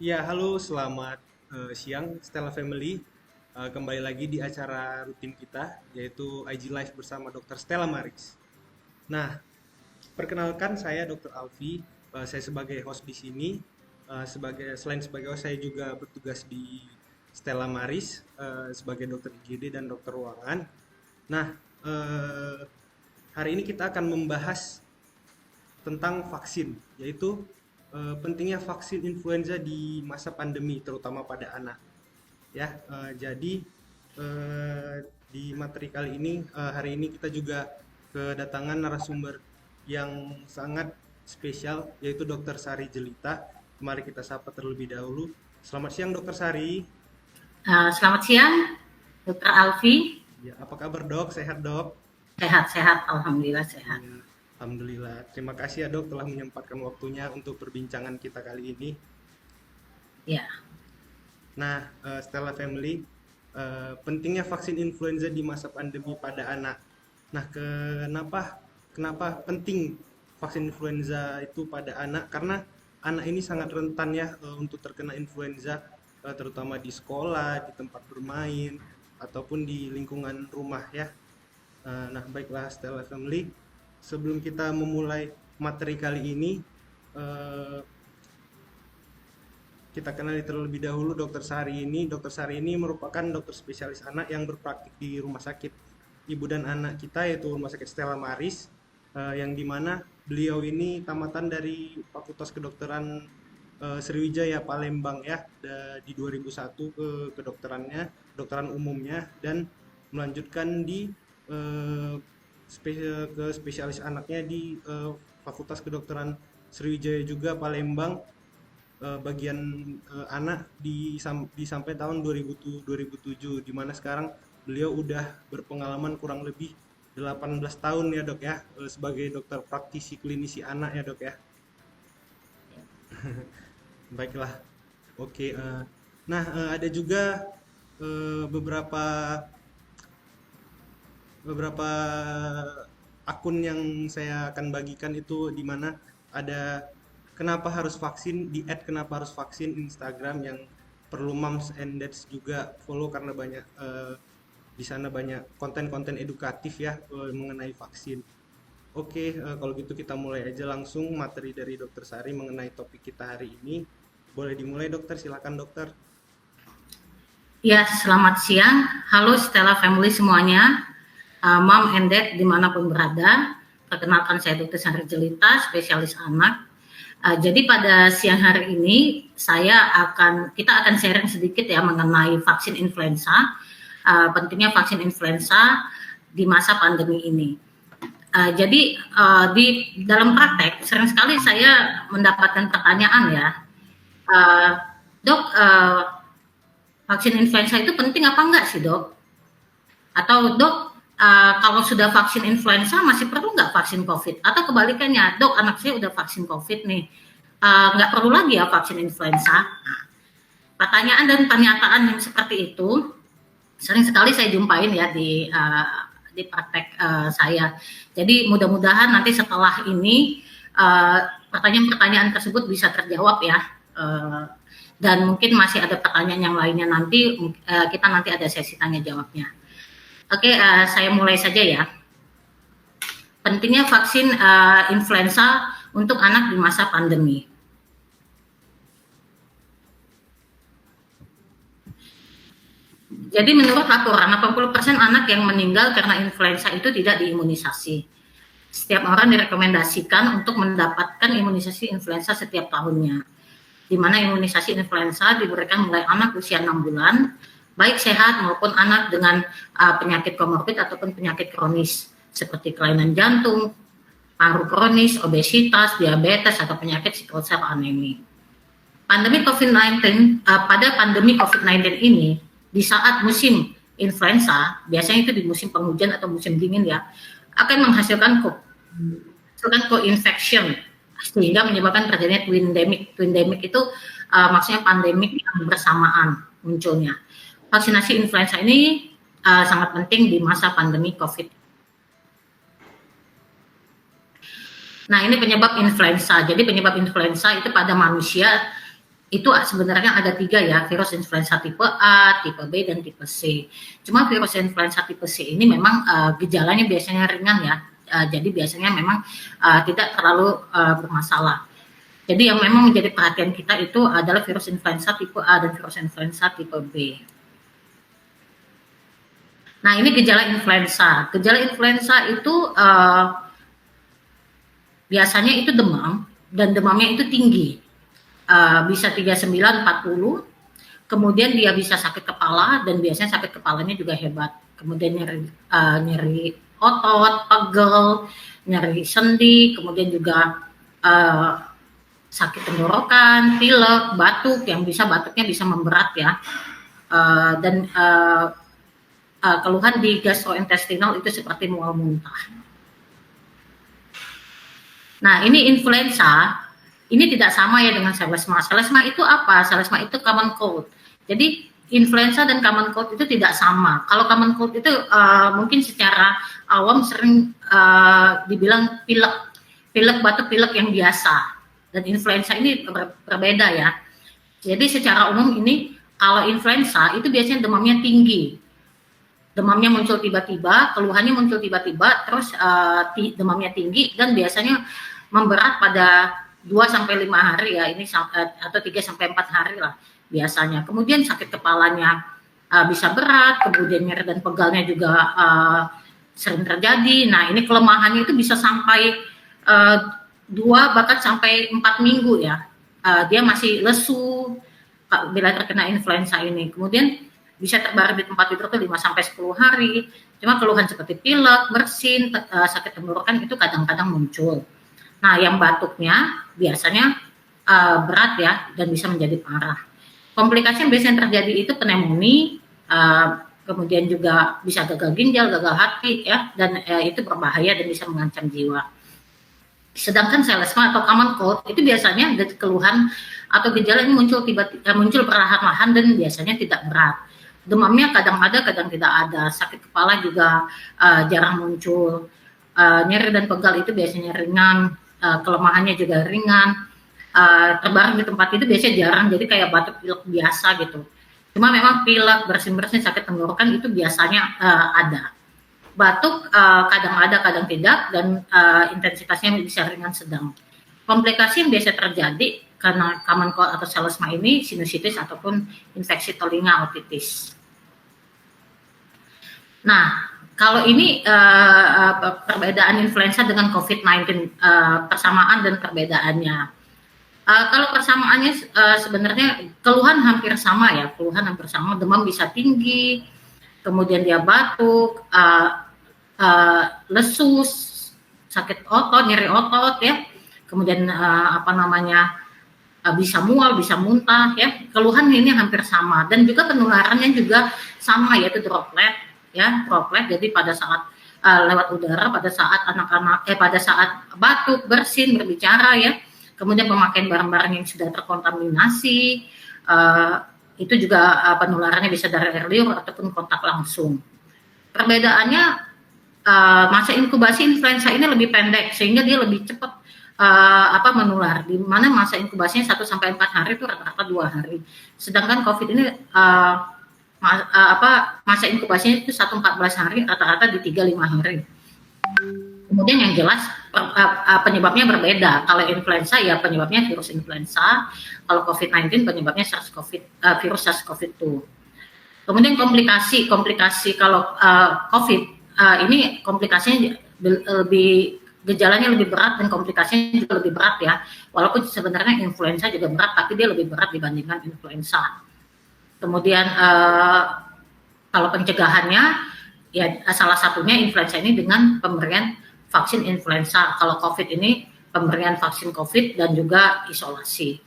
Ya, halo, selamat siang Stella Family. Kembali lagi di acara rutin kita, yaitu IG Live bersama Dr. Stella Maris. Nah, perkenalkan saya Dr. Alfi. Saya sebagai host di sini. Selain sebagai host, saya juga bertugas di Stella Maris sebagai dokter IGD dan dokter ruangan. Nah, eh, hari ini kita akan membahas tentang vaksin, yaitu pentingnya vaksin influenza di masa pandemi, terutama pada anak. Ya, jadi eh, di materi kali ini, hari ini kita juga kedatangan narasumber yang sangat spesial, yaitu Dr. Sari Jelita. Mari kita sapa terlebih dahulu. Selamat siang, Dr. Sari. Selamat siang, Dr. Alfi. Ya, apa kabar, Dok? Sehat, Dok? Sehat-sehat, alhamdulillah sehat. Ya, Alhamdulillah. Terima kasih ya, Dok, telah menyempatkan waktunya untuk perbincangan kita kali ini. Ya, Nah, Stella Family, pentingnya vaksin influenza di masa pandemi pada anak. Nah, kenapa kenapa penting vaksin influenza itu pada anak? Karena anak ini sangat rentan ya untuk terkena influenza, terutama di sekolah, di tempat bermain, ataupun di lingkungan rumah ya. Nah, baiklah Stella Family, sebelum kita memulai materi kali ini, eh, kita kenali terlebih dahulu Dokter Sari ini. Dokter Sari ini merupakan dokter spesialis anak yang berpraktik di rumah sakit ibu dan anak kita, yaitu Rumah Sakit Stella Maris, yang dimana beliau ini tamatan dari Fakultas Kedokteran Sriwijaya Palembang ya, di 2001 kedokterannya, kedokteran umumnya, dan melanjutkan di eh, ke spesialis anaknya di Fakultas Kedokteran Sriwijaya juga Palembang, bagian anak di sampai tahun 2007, di mana sekarang beliau udah berpengalaman kurang lebih 18 tahun ya dok ya, sebagai dokter praktisi klinisi anak ya dok ya. Baiklah, oke. Nah, ada juga beberapa beberapa akun yang saya akan bagikan itu, di mana ada kenapa harus vaksin, di add kenapa harus vaksin Instagram yang perlu moms and dads juga follow, karena banyak di sana banyak konten-konten edukatif ya mengenai vaksin. Oke, kalau gitu kita mulai aja langsung materi dari Dokter Sari mengenai topik kita hari ini. Boleh dimulai dokter, silakan dokter. ya selamat siang. Halo Stella Family semuanya, Mom and Dad dimanapun berada. Perkenalkan saya Dr. Sari Jelita, spesialis anak. Jadi pada siang hari ini kita akan sharing sedikit ya mengenai vaksin influenza, pentingnya vaksin influenza di masa pandemi ini. Di dalam praktek sering sekali saya mendapatkan pertanyaan ya, dok, vaksin influenza itu penting apa enggak sih dok? Atau dok, kalau sudah vaksin influenza masih perlu nggak vaksin COVID? Atau kebalikannya, dok anak saya udah vaksin COVID nih, nggak perlu lagi ya vaksin influenza? Nah, pertanyaan dan pernyataan yang seperti itu sering sekali saya jumpain ya di praktek saya. Jadi mudah-mudahan nanti setelah ini pertanyaan-pertanyaan tersebut bisa terjawab ya. Dan mungkin masih ada pertanyaan yang lainnya nanti, kita nanti ada sesi tanya jawabnya. Oke, saya mulai saja ya. Pentingnya vaksin influenza untuk anak di masa pandemi. Jadi menurut laporan 80% anak yang meninggal karena influenza itu tidak diimunisasi. Setiap orang direkomendasikan untuk mendapatkan imunisasi influenza setiap tahunnya, di mana imunisasi influenza diberikan mulai anak usia 6 bulan, baik sehat maupun anak dengan penyakit komorbid ataupun penyakit kronis, seperti kelainan jantung, paru kronis, obesitas, diabetes, atau penyakit sickle cell anemia. Pada pandemi COVID-19 ini, di saat musim influenza, biasanya itu di musim penghujan atau musim dingin ya, akan menghasilkan co-infection, sehingga menyebabkan terjadinya twindemic. Twindemic itu maksudnya pandemik yang bersamaan munculnya. Vaksinasi influenza ini sangat penting di masa pandemi COVID. Nah, ini penyebab influenza. Jadi penyebab influenza itu pada manusia itu sebenarnya ada 3 ya, virus influenza tipe A, tipe B, dan tipe C. Cuma virus influenza tipe C ini memang gejalanya biasanya ringan ya, jadi biasanya memang tidak terlalu bermasalah. Jadi yang memang menjadi perhatian kita itu adalah virus influenza tipe A dan virus influenza tipe B. Nah, ini gejala influenza. Gejala influenza itu biasanya itu demam, dan demamnya itu tinggi. Bisa 39, 40, kemudian dia bisa sakit kepala, dan biasanya sakit kepalanya juga hebat. Kemudian nyeri otot, pegel, nyeri sendi, kemudian juga sakit tenggorokan, pilek, batuk, yang batuknya bisa memberat ya, dan keluhan di gastrointestinal itu seperti mual muntah. Nah, ini influenza, ini tidak sama ya dengan selesma. Selesma itu apa? Selesma itu common cold. Jadi influenza dan common cold itu tidak sama. Kalau common cold itu mungkin secara awam sering dibilang pilek batuk pilek yang biasa. Dan influenza ini berbeda ya. Jadi secara umum ini kalau influenza itu biasanya demamnya tinggi. Demamnya muncul tiba-tiba, keluhannya muncul tiba-tiba, terus demamnya tinggi, dan biasanya memberat pada 2-5 hari ya, ini atau 3-4 hari lah biasanya. Kemudian sakit kepalanya bisa berat, kemudian nyeri dan pegalnya juga sering terjadi. Nah, ini kelemahannya itu bisa sampai 2 bahkan sampai 4 minggu ya. Dia masih lesu bila terkena influenza ini. Kemudian bisa terbaring di tempat tidur itu 5-10 hari. Cuma keluhan seperti pilek, bersin, sakit tenggorokan itu kadang-kadang muncul. Nah, yang batuknya biasanya berat ya, dan bisa menjadi parah. Komplikasi yang biasanya terjadi itu pneumonia, kemudian juga bisa gagal ginjal, gagal hati ya, dan itu berbahaya dan bisa mengancam jiwa. Sedangkan selesma atau common cold itu biasanya keluhan atau gejala ini muncul perlahan-lahan dan biasanya tidak berat. Demamnya kadang ada, kadang tidak ada. Sakit kepala juga jarang muncul. Nyeri dan pegal itu biasanya ringan. Kelemahannya juga ringan. Terbaring di tempat itu biasanya jarang, jadi kayak batuk pilek biasa gitu. Cuma memang pilek, bersin-bersin, sakit tenggorokan itu biasanya ada. Batuk kadang ada, kadang tidak, dan intensitasnya bisa ringan sedang. Komplikasi yang biasa terjadi karena common cold atau selesma ini sinusitis ataupun infeksi telinga otitis. Nah, kalau ini perbedaan influenza dengan COVID-19, persamaan dan perbedaannya. Kalau persamaannya sebenarnya keluhan hampir sama ya, demam bisa tinggi, kemudian dia batuk, lesu, sakit otot, nyeri otot ya, kemudian bisa mual, bisa muntah ya. Keluhan ini hampir sama, dan juga penularannya juga sama, yaitu droplet. Jadi pada saat lewat udara, pada saat pada saat batuk, bersin, berbicara ya, kemudian pemakaian barang-barang yang sudah terkontaminasi, itu juga penularannya bisa dari air liur ataupun kontak langsung. Perbedaannya masa inkubasi influenza ini lebih pendek, sehingga dia lebih cepat menular, di mana masa inkubasinya 1-4 hari itu rata-rata 2 hari. Sedangkan COVID ini masa inkubasinya itu 1-14 hari, rata-rata di 3-5 hari. Kemudian yang jelas penyebabnya berbeda. Kalau influenza ya penyebabnya virus influenza, kalau COVID-19 penyebabnya virus SARS-CoV-2. Kemudian komplikasi kalau COVID ini komplikasinya gejalanya lebih berat dan komplikasinya juga lebih berat ya. Walaupun sebenarnya influenza juga berat, tapi dia lebih berat dibandingkan influenza. Kemudian kalau pencegahannya ya salah satunya influenza ini dengan pemberian vaksin influenza. Kalau COVID ini pemberian vaksin COVID dan juga isolasi.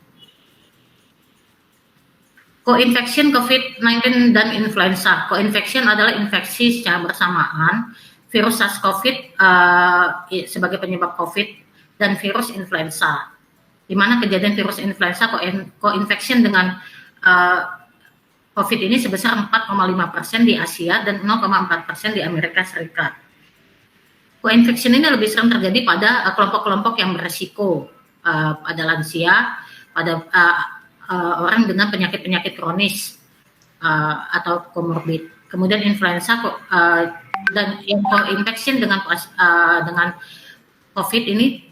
Co-infection COVID-19 dan influenza. Co-infection adalah infeksi secara bersamaan virus SARS-CoV sebagai penyebab COVID dan virus influenza. Di mana kejadian virus influenza co-infection dengan COVID ini sebesar 4,5% di Asia dan 0,4% di Amerika Serikat. Co-infection ini lebih sering terjadi pada kelompok-kelompok yang beresiko, pada lansia, pada orang dengan penyakit-penyakit kronis atau komorbid. Kemudian influenza dan yang co-infection dengan COVID ini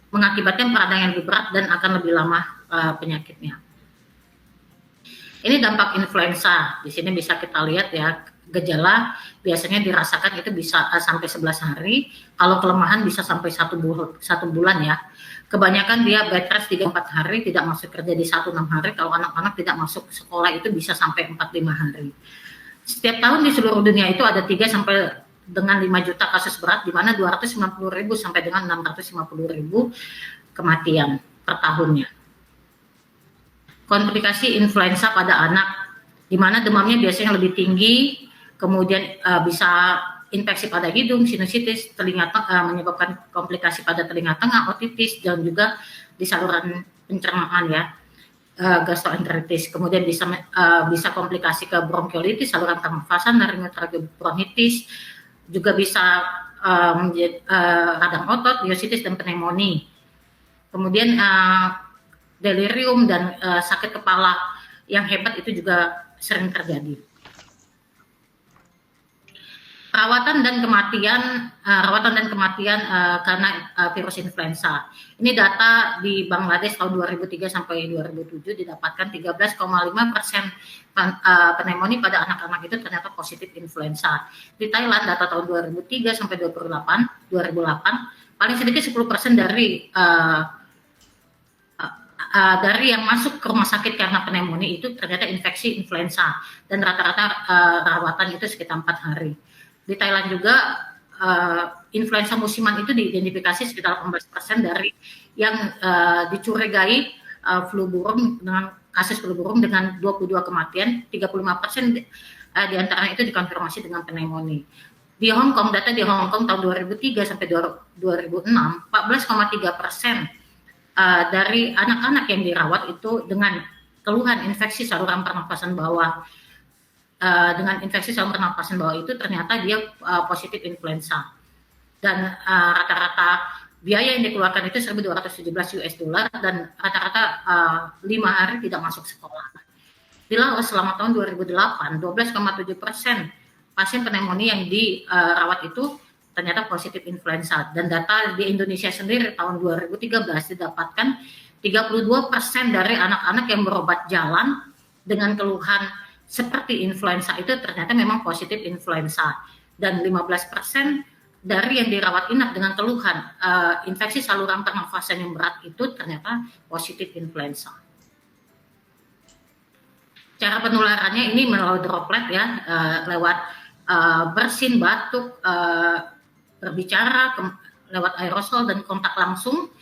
mengakibatkan peradangan yang lebih berat dan akan lebih lama penyakitnya. Ini dampak influenza. Di sini bisa kita lihat ya, gejala biasanya dirasakan itu bisa sampai 11 hari. Kalau kelemahan bisa sampai 1 bulan ya. Kebanyakan dia bed rest 3-4 hari, tidak masuk kerja di 1-6 hari. Kalau anak-anak tidak masuk sekolah itu bisa sampai 4-5 hari. Setiap tahun di seluruh dunia itu ada 3 sampai dengan 5 juta kasus berat, di mana 290.000 sampai dengan 650.000 kematian per tahunnya. Komplikasi influenza pada anak, di mana demamnya biasanya lebih tinggi, kemudian bisa infeksi pada hidung, sinusitis, menyebabkan komplikasi pada telinga tengah, otitis, dan juga di saluran pencernaan ya, gastroenteritis. Kemudian bisa komplikasi ke bronkiolitis, saluran pernafasan, laringotracheobronchitis, juga bisa radang otot, myositis, dan pneumonia. Kemudian delirium dan sakit kepala yang hebat itu juga sering terjadi. Rawatan dan kematian karena virus influenza. Ini data di Bangladesh tahun 2003 sampai 2007 didapatkan 13,5% pneumonia pada anak-anak itu ternyata positif influenza. Di Thailand data tahun 2003 sampai 2008 paling sedikit 10% dari yang masuk ke rumah sakit karena pneumonia itu ternyata infeksi influenza, dan rata-rata rawatan itu sekitar 4 hari. Di Thailand juga influenza musiman itu diidentifikasi sekitar 18% dari yang dicurigai flu burung dengan kasus flu burung dengan 22 kematian, 35% di antaranya itu dikonfirmasi dengan pneumonia. Di Hong Kong, data di Hong Kong tahun 2003 sampai 2006, 14,3% dari anak-anak yang dirawat itu dengan keluhan infeksi saluran pernapasan bawah. Dengan infeksi saluran pernapasan bawah itu ternyata dia positif influenza, dan rata-rata biaya yang dikeluarkan itu 1.217 US dollar, dan rata-rata 5 hari tidak masuk sekolah. Di Laos selama tahun 2008 12,7% pasien pneumonia yang dirawat itu ternyata positif influenza, dan data di Indonesia sendiri tahun 2013 didapatkan 32% dari anak-anak yang berobat jalan dengan keluhan seperti influenza itu ternyata memang positif influenza, dan 15% dari yang dirawat inap dengan keluhan infeksi saluran pernafasan yang berat itu ternyata positif influenza. Cara penularannya ini melalui droplet ya, lewat bersin, batuk, berbicara, lewat aerosol, dan kontak langsung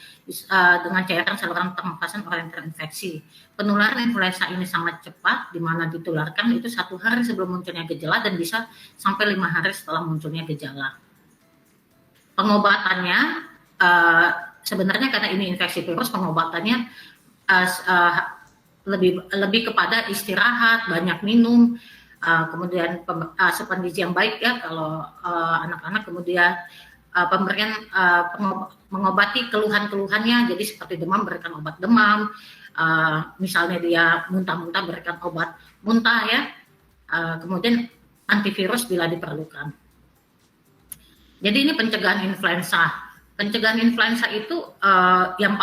dengan cairan saluran pernafasan orang yang terinfeksi. Penularan influenza ini sangat cepat, di mana ditularkan itu 1 hari sebelum munculnya gejala dan bisa sampai 5 hari setelah munculnya gejala. Pengobatannya sebenarnya karena ini infeksi virus, pengobatannya lebih kepada istirahat, banyak minum, kemudian asupan gizi yang baik ya kalau anak-anak, kemudian pemberian mengobati keluhan-keluhannya, jadi seperti demam berikan obat demam, misalnya dia muntah-muntah berikan obat muntah ya, kemudian antivirus bila diperlukan. Jadi ini pencegahan influenza. Pencegahan influenza itu yang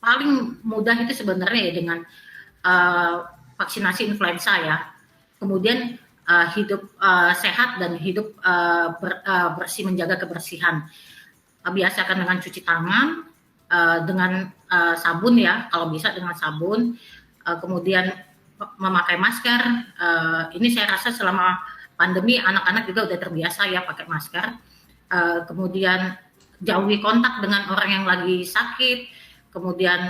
paling mudah itu sebenarnya ya dengan vaksinasi influenza ya. Kemudian hidup sehat dan hidup bersih, menjaga kebersihan. Biasakan dengan cuci tangan, dengan sabun ya, kalau bisa dengan sabun. Kemudian memakai masker. Ini saya rasa selama pandemi anak-anak juga udah terbiasa ya pakai masker. Kemudian jauhi kontak dengan orang yang lagi sakit. Kemudian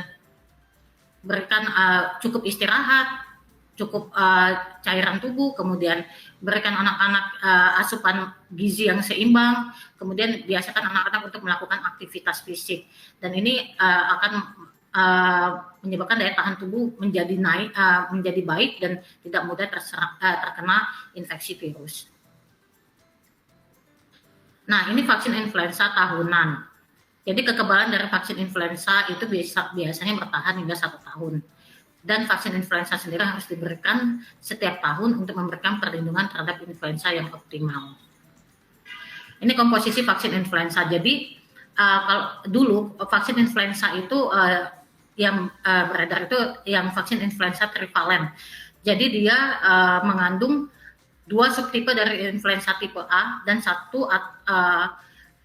berikan cukup istirahat, cukup cairan tubuh, kemudian berikan anak-anak asupan gizi yang seimbang, kemudian biasakan anak-anak untuk melakukan aktivitas fisik, dan ini akan menyebabkan daya tahan tubuh menjadi baik dan tidak mudah terkena infeksi virus. Nah, ini vaksin influenza tahunan. Jadi kekebalan dari vaksin influenza itu biasanya bertahan hingga 1 tahun. dan vaksin influenza sendiri harus diberikan setiap tahun untuk memberikan perlindungan terhadap influenza yang optimal. Ini komposisi vaksin influenza. Jadi kalau dulu vaksin influenza itu yang beredar itu yang vaksin influenza trivalen. Jadi dia mengandung 2 subtipe dari influenza tipe A dan 1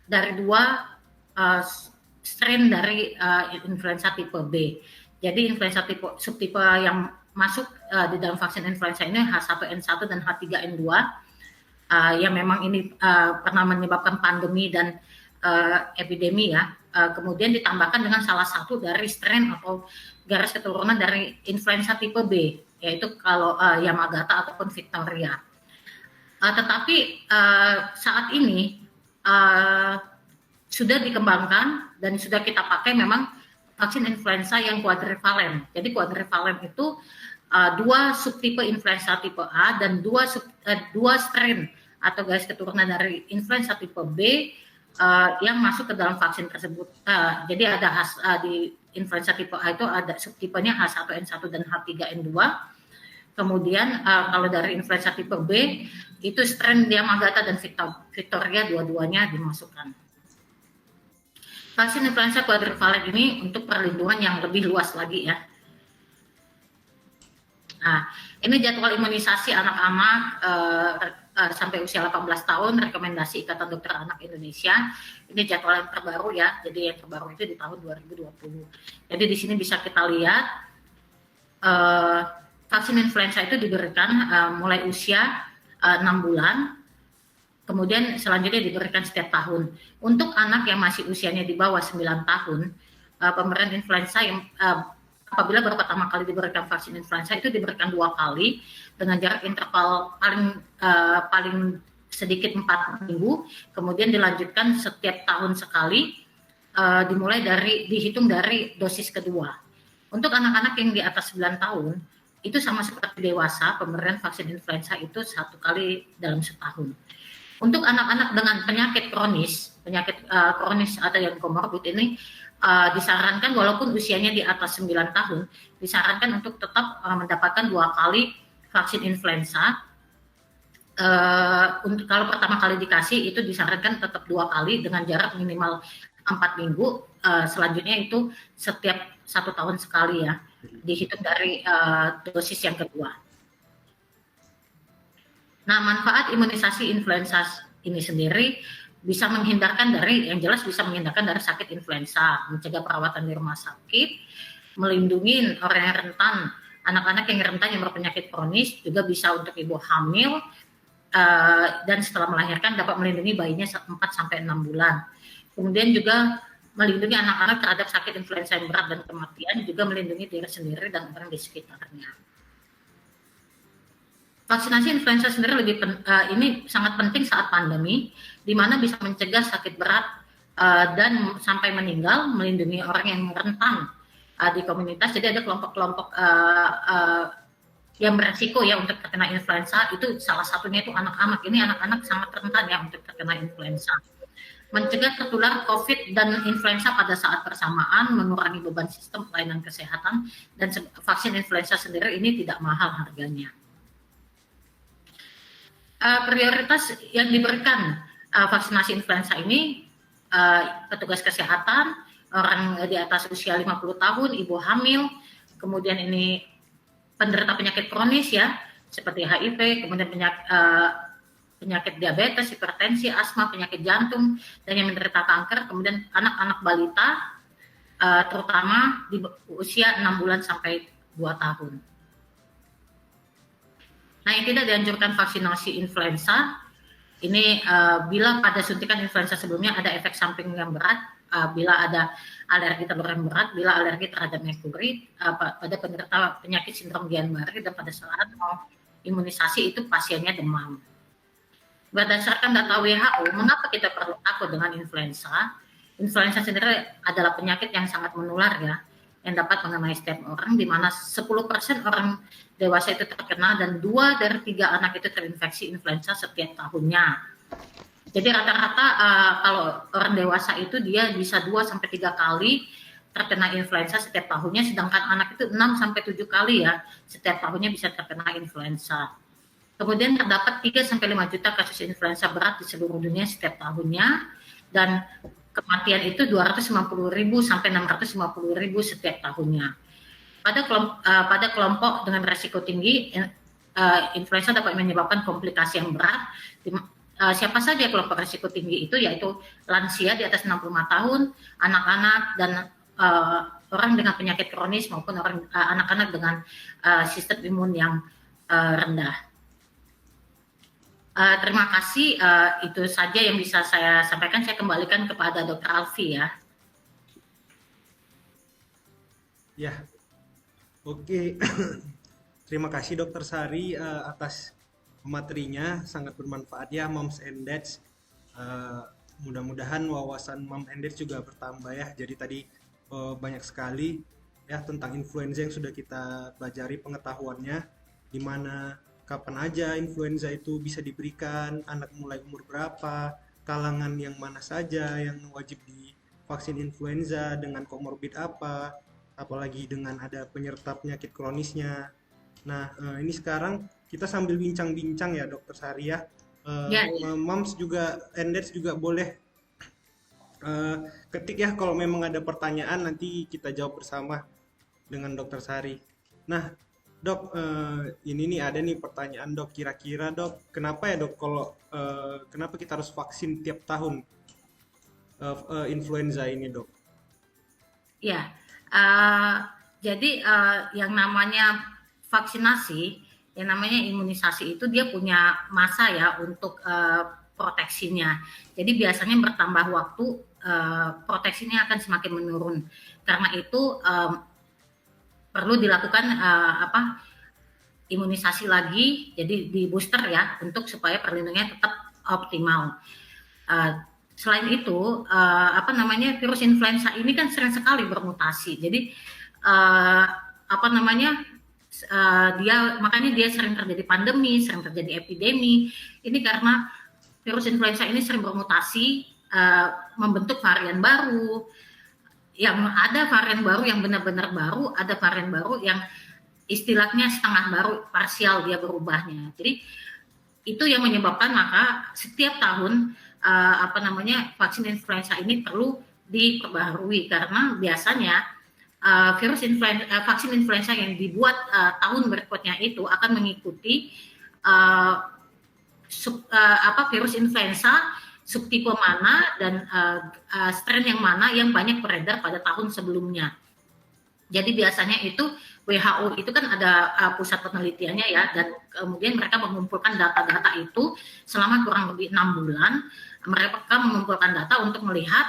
dari 2 strain dari influenza tipe B. Jadi influenza subtipe yang masuk di dalam vaksin influenza ini H1N1 dan H3N2 yang memang ini pernah menyebabkan pandemi dan epidemi ya. Kemudian ditambahkan dengan salah satu dari strain atau garis keturunan dari influenza tipe B, yaitu kalau Yamagata ataupun Victoria. Tetapi saat ini sudah dikembangkan dan sudah kita pakai memang vaksin influenza yang quadrivalen. Jadi quadrivalen itu 2 subtipe influenza tipe A dan 2 strain atau garis keturunan dari influenza tipe B yang masuk ke dalam vaksin tersebut. Jadi ada di influenza tipe A itu ada subtipenya H1N1 dan H3N2. Kemudian kalau dari influenza tipe B itu strain Yamagata dan Victoria dua-duanya dimasukkan. Vaksin influenza quadrivalen ini untuk perlindungan yang lebih luas lagi ya. Nah, ini jadwal imunisasi anak-anak sampai usia 18 tahun, rekomendasi Ikatan Dokter Anak Indonesia. Ini jadwal yang terbaru ya, jadi yang terbaru itu di tahun 2020. Jadi di sini bisa kita lihat vaksin influenza itu diberikan mulai usia 6 bulan, kemudian selanjutnya diberikan setiap tahun. Untuk anak yang masih usianya di bawah 9 tahun, pemberian influenza yang apabila baru pertama kali diberikan vaksin influenza itu diberikan 2 kali dengan jarak interval paling sedikit 4 minggu, kemudian dilanjutkan setiap tahun sekali, dihitung dari dosis kedua. Untuk anak-anak yang di atas 9 tahun, itu sama seperti dewasa, pemberian vaksin influenza itu 1 kali dalam setahun. Untuk anak-anak dengan penyakit kronis atau yang komorbid ini disarankan walaupun usianya di atas 9 tahun, disarankan untuk tetap mendapatkan 2 kali vaksin influenza. Untuk kalau pertama kali dikasih itu disarankan tetap 2 kali dengan jarak minimal 4 minggu. Selanjutnya itu setiap 1 tahun sekali ya, dihitung dari dosis yang kedua. Nah, manfaat imunisasi influenza ini sendiri bisa menghindarkan dari, yang jelas bisa menghindarkan dari sakit influenza, mencegah perawatan di rumah sakit, melindungi orang yang rentan, anak-anak yang rentan yang berpenyakit kronis, juga bisa untuk ibu hamil, dan setelah melahirkan dapat melindungi bayinya 4-6 bulan. Kemudian juga melindungi anak-anak terhadap sakit influenza yang berat dan kematian, juga melindungi diri sendiri dan orang di sekitarnya. Vaksinasi influenza sendiri ini sangat penting saat pandemi, di mana bisa mencegah sakit berat dan sampai meninggal, melindungi orang yang rentan di komunitas. Jadi ada kelompok-kelompok yang beresiko ya untuk terkena influenza, itu salah satunya itu anak-anak. Ini anak-anak sangat rentan ya untuk terkena influenza. Mencegah tertular COVID dan influenza pada saat bersamaan, mengurangi beban sistem pelayanan kesehatan, dan vaksin influenza sendiri ini tidak mahal harganya. Prioritas yang diberikan vaksinasi influenza ini petugas kesehatan, orang di atas usia 50 tahun, ibu hamil, kemudian ini penderita penyakit kronis ya, seperti HIV, kemudian penyakit diabetes, hipertensi, asma, penyakit jantung, dan yang menderita kanker, kemudian anak-anak balita, terutama di usia 6 bulan sampai 2 tahun. Nah, yang tidak dianjurkan vaksinasi influenza, ini bila pada suntikan influenza sebelumnya ada efek samping yang berat, bila ada alergi telur yang berat, bila alergi terhadap merkuri, pada penderita penyakit sindrom Guillain-Barré, dan pada saat mau imunisasi itu pasiennya demam. Berdasarkan data WHO, mengapa kita perlu takut dengan influenza? Influenza sendiri adalah penyakit yang sangat menular ya, yang dapat mengenai setiap orang, di mana 10% orang dewasa itu terkena dan 2 dari 3 anak itu terinfeksi influenza setiap tahunnya. Jadi rata-rata kalau orang dewasa itu dia bisa 2-3 kali terkena influenza setiap tahunnya, sedangkan anak itu 6 sampai 7 kali ya setiap tahunnya bisa terkena influenza. Kemudian terdapat 3 sampai 5 juta kasus influenza berat di seluruh dunia setiap tahunnya, dan kematian itu 250.000 sampai 650.000 setiap tahunnya. Pada kelompok dengan resiko tinggi, influenza dapat menyebabkan komplikasi yang berat. Siapa saja kelompok risiko tinggi itu, yaitu lansia di atas 65 tahun, anak-anak, dan orang dengan penyakit kronis maupun anak-anak dengan sistem imun yang rendah. Terima kasih, itu saja yang bisa saya sampaikan. Saya kembalikan kepada Dr. Alfi ya. Ya, oke. Terima kasih Dokter Sari atas materinya, sangat bermanfaat ya Moms and Dads. Mudah-mudahan wawasan Mom and Dads juga bertambah ya. Jadi tadi banyak sekali ya tentang influenza yang sudah kita pelajari pengetahuannya, di mana kapan aja influenza itu bisa diberikan, anak mulai umur berapa, kalangan yang mana saja yang wajib divaksin influenza, dengan komorbid apa, apalagi dengan ada penyerta penyakit kronisnya. Nah, ini sekarang kita sambil bincang-bincang ya Dokter Sari ya. Ya, Moms juga, Enders juga boleh ketik ya kalau memang ada pertanyaan, nanti kita jawab bersama dengan Dokter Sari. Nah, Dok, ini nih ada nih pertanyaan Dok, kira-kira Dok, kenapa ya Dok kalau kenapa kita harus vaksin tiap tahun influenza ini Dok? ya. Jadi yang namanya vaksinasi, yang namanya imunisasi itu dia punya masa ya untuk proteksinya. Jadi biasanya bertambah waktu proteksinya akan semakin menurun. Karena itu perlu dilakukan imunisasi lagi, jadi di booster ya, untuk supaya perlindungannya tetap optimal. Selain itu, virus influenza ini kan sering sekali bermutasi. Jadi makanya dia sering terjadi pandemi, sering terjadi epidemi. Ini karena virus influenza ini sering bermutasi, membentuk varian baru. Yang ada varian baru yang benar-benar baru, ada varian baru yang istilahnya setengah baru, parsial dia berubahnya. Jadi itu yang menyebabkan maka setiap tahun vaksin influenza ini perlu diperbaharui, karena biasanya vaksin influenza yang dibuat tahun berikutnya itu akan mengikuti virus influenza subtipe mana dan strain yang mana yang banyak beredar pada tahun sebelumnya. Jadi biasanya itu WHO itu kan ada pusat penelitiannya ya, dan kemudian mereka mengumpulkan data-data itu selama kurang lebih 6 bulan. Mereka mengumpulkan data untuk melihat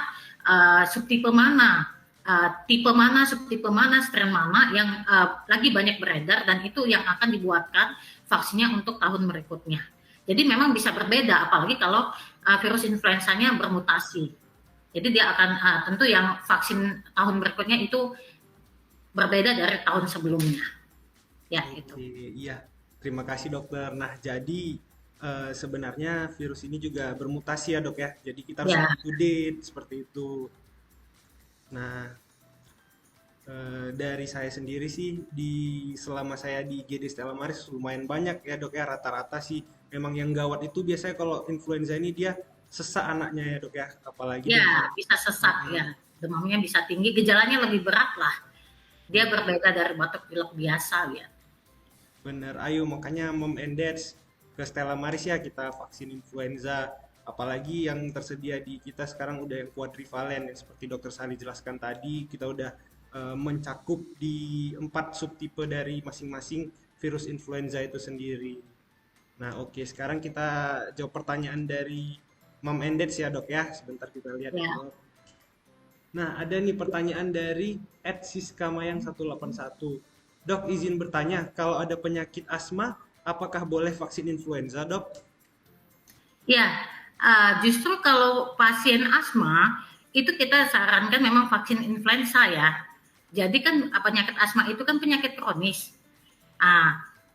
subtipe mana, subtipe mana, strain mana yang lagi banyak beredar, dan itu yang akan dibuatkan vaksinnya untuk tahun berikutnya. Jadi memang bisa berbeda, apalagi kalau virus influenzanya bermutasi. Jadi dia akan tentu yang vaksin tahun berikutnya itu berbeda dari tahun sebelumnya. Ya, itu. Iya, terima kasih dokter. Nah, jadi sebenarnya virus ini juga bermutasi ya dok ya. Jadi kita harus up to date seperti itu. Nah, dari saya sendiri sih, selama saya di IGD Stella Maris lumayan banyak ya dok ya, rata-rata sih memang yang gawat itu biasanya kalau influenza ini dia sesak anaknya ya dok ya, apalagi bisa sesak ya, demamnya bisa tinggi, gejalanya lebih berat lah, dia berbeda dari batuk pilek biasa ya. Bener, ayo makanya Mom and Dads ke Stella Maris ya, kita vaksin influenza, apalagi yang tersedia di kita sekarang udah yang quadrivalen yang seperti dokter Sali jelaskan tadi, kita udah mencakup di 4 subtipe dari masing-masing virus influenza itu sendiri. Nah, oke, sekarang kita jawab pertanyaan dari Mom and Dads ya dok ya, sebentar kita lihat ya. Nah, ada nih pertanyaan dari @siskamayang181. Dok, izin bertanya, kalau ada penyakit asma, apakah boleh vaksin influenza dok? Ya, justru kalau pasien asma itu kita sarankan memang vaksin influenza ya. Jadi kan penyakit asma itu kan penyakit kronis.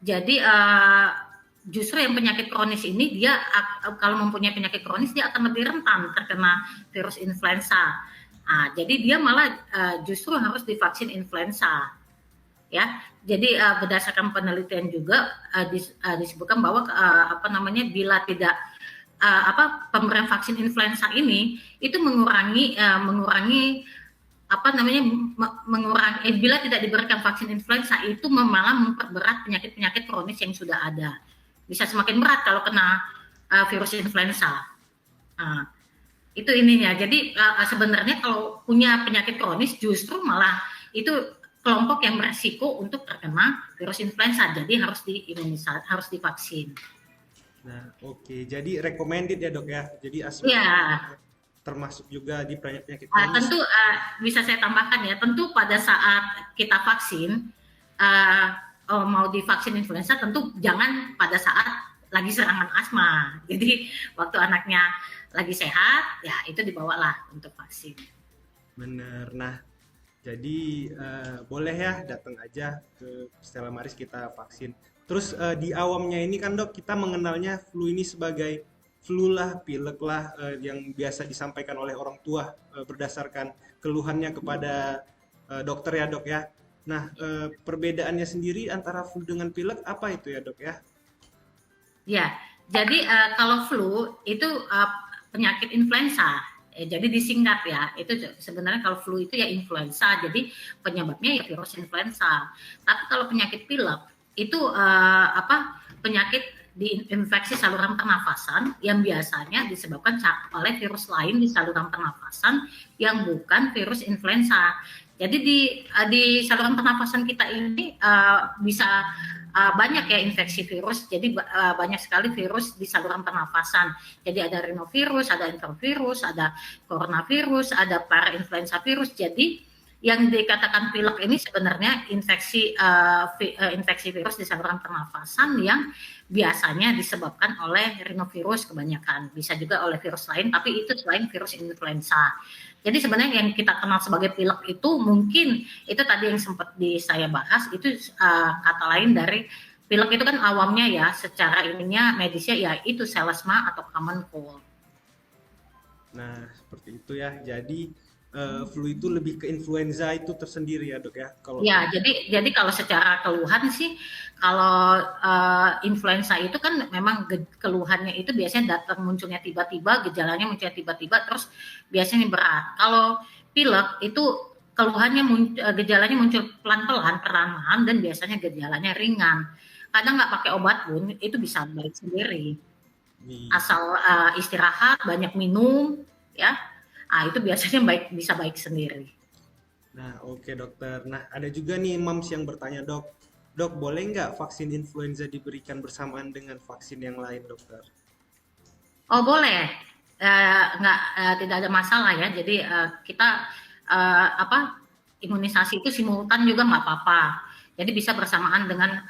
Jadi justru yang penyakit kronis ini dia kalau mempunyai penyakit kronis dia akan lebih rentan terkena virus influenza. Jadi dia malah justru harus divaksin influenza, ya. Jadi berdasarkan penelitian juga disebutkan bahwa bila tidak pemberian vaksin influenza ini itu mengurangi bila tidak diberikan vaksin influenza itu malah memperberat penyakit-penyakit kronis yang sudah ada. Bisa semakin berat kalau kena virus influenza. Itu ininya. Jadi sebenarnya kalau punya penyakit kronis justru malah itu kelompok yang beresiko untuk terkena virus influenza. Jadi harus diimunisasi, harus divaksin. Nah, oke. Jadi recommended ya, Dok ya. Jadi asma termasuk juga di penyakit kronis. Tentu bisa saya tambahkan ya. Tentu pada saat kita vaksin mau divaksin influenza, tentu jangan pada saat lagi serangan asma. Jadi waktu anaknya lagi sehat, ya itu dibawalah untuk vaksin. Bener. Nah, jadi boleh ya datang aja ke Stella Maris kita vaksin. Terus di awamnya ini kan Dok, kita mengenalnya flu ini sebagai flu lah, pilek lah yang biasa disampaikan oleh orang tua berdasarkan keluhannya kepada dokter ya Dok ya. Nah, perbedaannya sendiri antara flu dengan pilek apa itu ya Dok ya? Ya, jadi kalau flu itu penyakit influenza. Jadi disingkat ya, itu sebenarnya kalau flu itu ya influenza, jadi penyebabnya ya virus influenza. Tapi kalau penyakit pilek itu penyakit infeksi saluran pernafasan yang biasanya disebabkan oleh virus lain di saluran pernafasan yang bukan virus influenza. Jadi di saluran pernafasan kita ini bisa banyak ya infeksi virus. Jadi banyak sekali virus di saluran pernafasan. Jadi ada rhinovirus, ada enterovirus, ada coronavirus, ada parainfluenza virus. Jadi yang dikatakan pilek ini sebenarnya infeksi virus di saluran pernafasan yang biasanya disebabkan oleh rhinovirus kebanyakan. Bisa juga oleh virus lain, tapi itu selain virus influenza. Jadi sebenarnya yang kita kenal sebagai pilek itu mungkin itu tadi yang sempat saya bahas itu kata lain dari pilek itu kan awamnya ya secara ininya medisnya ya itu selesma atau common cold. Nah seperti itu ya. Jadi flu itu lebih ke influenza itu tersendiri ya Dok ya. Ya jadi kalau secara keluhan sih kalau influenza itu kan memang keluhannya itu biasanya datang munculnya tiba-tiba, gejalanya munculnya tiba-tiba, terus biasanya berat. Kalau pilek itu keluhannya gejalanya muncul pelan-pelan, perlahan, dan biasanya gejalanya ringan. Kadang nggak pakai obat pun itu bisa baik sendiri. Asal istirahat, banyak minum, ya. Itu biasanya bisa baik sendiri. Nah, oke dokter. Nah, ada juga nih mams yang bertanya, Dok, boleh nggak vaksin influenza diberikan bersamaan dengan vaksin yang lain, dokter? Oh, boleh. Tidak ada masalah ya. Jadi kita imunisasi itu simultan juga nggak apa-apa. Jadi bisa bersamaan dengan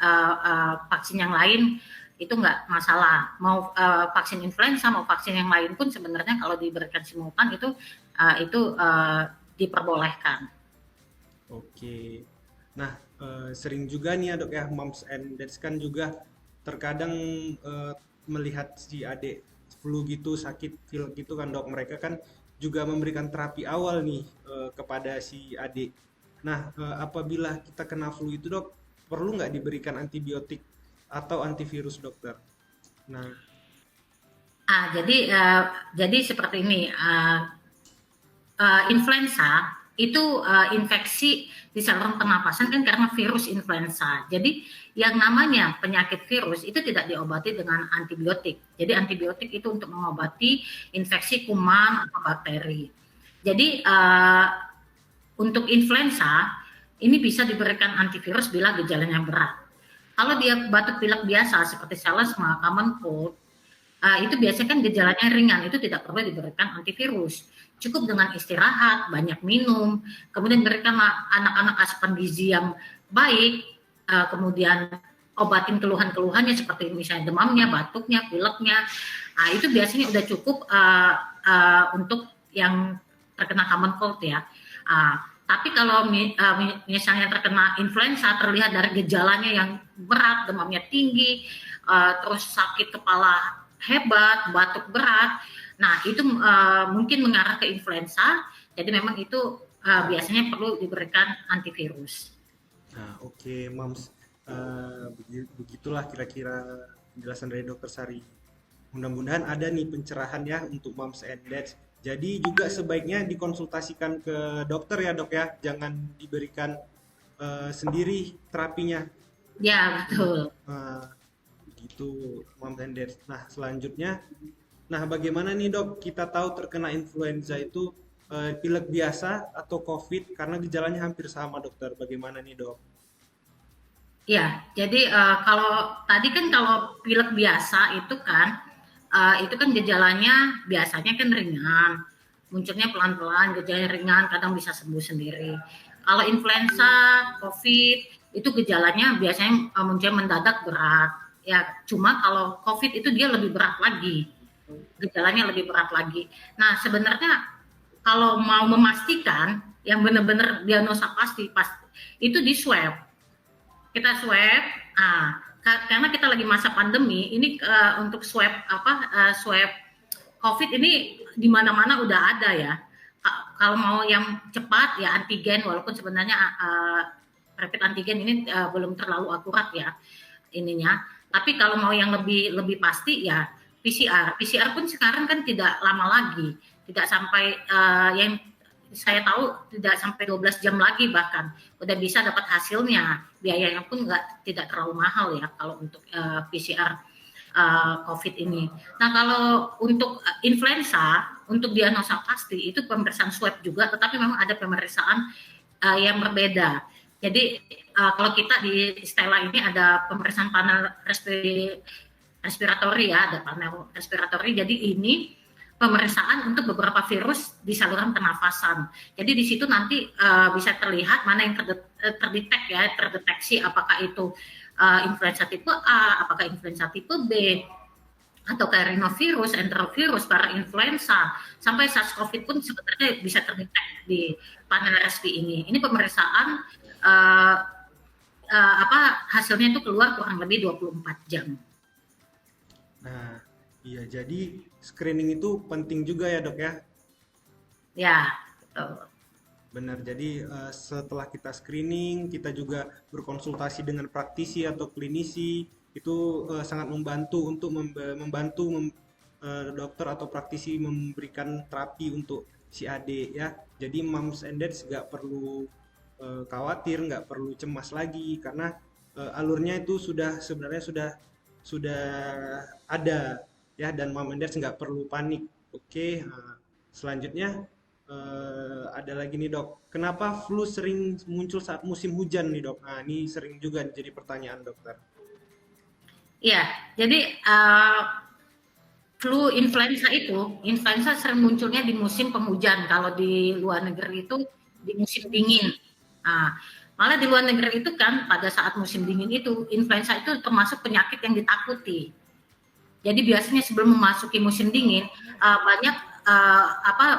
vaksin yang lain itu nggak masalah. Mau vaksin influenza, mau vaksin yang lain pun sebenarnya kalau diberikan simultan itu diperbolehkan. Oke. Nah, sering juga nih ya Dok ya, moms and dads kan juga terkadang melihat si adik flu gitu, sakit pilek gitu kan Dok. Mereka kan juga memberikan terapi awal nih kepada si adik. Nah, apabila kita kena flu itu Dok, perlu nggak diberikan antibiotik atau antivirus dokter? Nah, jadi seperti ini, influenza itu infeksi di saluran pernapasan kan karena virus influenza. Jadi yang namanya penyakit virus itu tidak diobati dengan antibiotik. Jadi antibiotik itu untuk mengobati infeksi kuman atau bakteri. Jadi untuk influenza ini bisa diberikan antivirus bila gejalanya berat. Kalau dia batuk pilek biasa seperti selesma, common cold, itu biasanya kan gejalanya ringan, itu tidak perlu diberikan antivirus. Cukup dengan istirahat, banyak minum, kemudian berikan anak-anak asupan gizi yang baik, kemudian obatin keluhan-keluhannya seperti misalnya demamnya, batuknya, pileknya. Itu biasanya udah cukup untuk yang terkena common cold ya. Tapi kalau misalnya terkena influenza, terlihat dari gejalanya yang berat, demamnya tinggi, terus sakit kepala hebat, batuk berat, nah itu mungkin mengarah ke influenza. Jadi memang itu biasanya perlu diberikan antivirus. Nah, oke, Mams. Begitulah kira-kira penjelasan dari Dokter Sari. Mudah-mudahan ada nih pencerahan ya untuk moms and dads. Jadi juga sebaiknya dikonsultasikan ke dokter ya dok ya, jangan diberikan sendiri terapinya. Ya, betul. Eh, Gitu moms and dads. Nah selanjutnya, nah bagaimana nih dok kita tahu terkena influenza itu pilek biasa atau COVID karena gejalanya hampir sama dokter. Bagaimana nih dok? Ya, jadi kalau tadi kan kalau pilek biasa itu kan gejalanya biasanya kan ringan, munculnya pelan-pelan, gejalanya ringan, kadang bisa sembuh sendiri. Kalau influenza, COVID itu gejalanya biasanya muncul mendadak berat. Ya, cuma kalau COVID itu dia lebih berat lagi, gejalanya lebih berat lagi. Nah, sebenarnya kalau mau memastikan yang benar-benar diagnosa pasti itu di swab. Kita swab, karena kita lagi masa pandemi, ini untuk swab COVID ini di mana-mana udah ada ya. Kalau mau yang cepat ya antigen, walaupun sebenarnya rapid antigen ini belum terlalu akurat ya ininya. Tapi kalau mau yang lebih pasti ya PCR. PCR pun sekarang kan tidak lama lagi, tidak sampai yang saya tahu tidak sampai 12 jam lagi bahkan udah bisa dapat hasilnya, biayanya pun tidak terlalu mahal ya kalau untuk PCR COVID ini. Nah kalau untuk influenza, untuk diagnosa pasti itu pemeriksaan swab juga, tetapi memang ada pemeriksaan yang berbeda. Jadi kalau kita di Stella ini ada pemeriksaan panel respiratori ya, ada panel respiratori. Jadi ini pemeriksaan untuk beberapa virus di saluran pernafasan. Jadi di situ nanti bisa terlihat mana yang terdeteksi apakah itu influenza tipe A, apakah influenza tipe B, atau kayak rhinovirus, enterovirus, parainfluenza, sampai SARS-CoV pun sebenarnya bisa terdetek di panel RSV ini. Ini pemeriksaan hasilnya itu keluar kurang lebih 24 jam. Nah, iya, jadi screening itu penting juga ya dok ya. Ya, betul. Benar, jadi setelah kita screening, kita juga berkonsultasi dengan praktisi atau klinisi, itu sangat membantu untuk dokter atau praktisi memberikan terapi untuk si adik ya. Jadi moms and dads nggak perlu khawatir, nggak perlu cemas lagi karena alurnya itu sebenarnya sudah ada ya, dan mom and dads nggak perlu panik. Oke, selanjutnya ada lagi nih dok, kenapa flu sering muncul saat musim hujan nih dok? Nah ini sering juga jadi pertanyaan dokter. Iya, jadi influenza sering munculnya di musim penghujan. Kalau di luar negeri itu di musim dingin. Nah, malah di luar negeri itu kan pada saat musim dingin itu influenza itu termasuk penyakit yang ditakuti. Jadi biasanya sebelum memasuki musim dingin banyak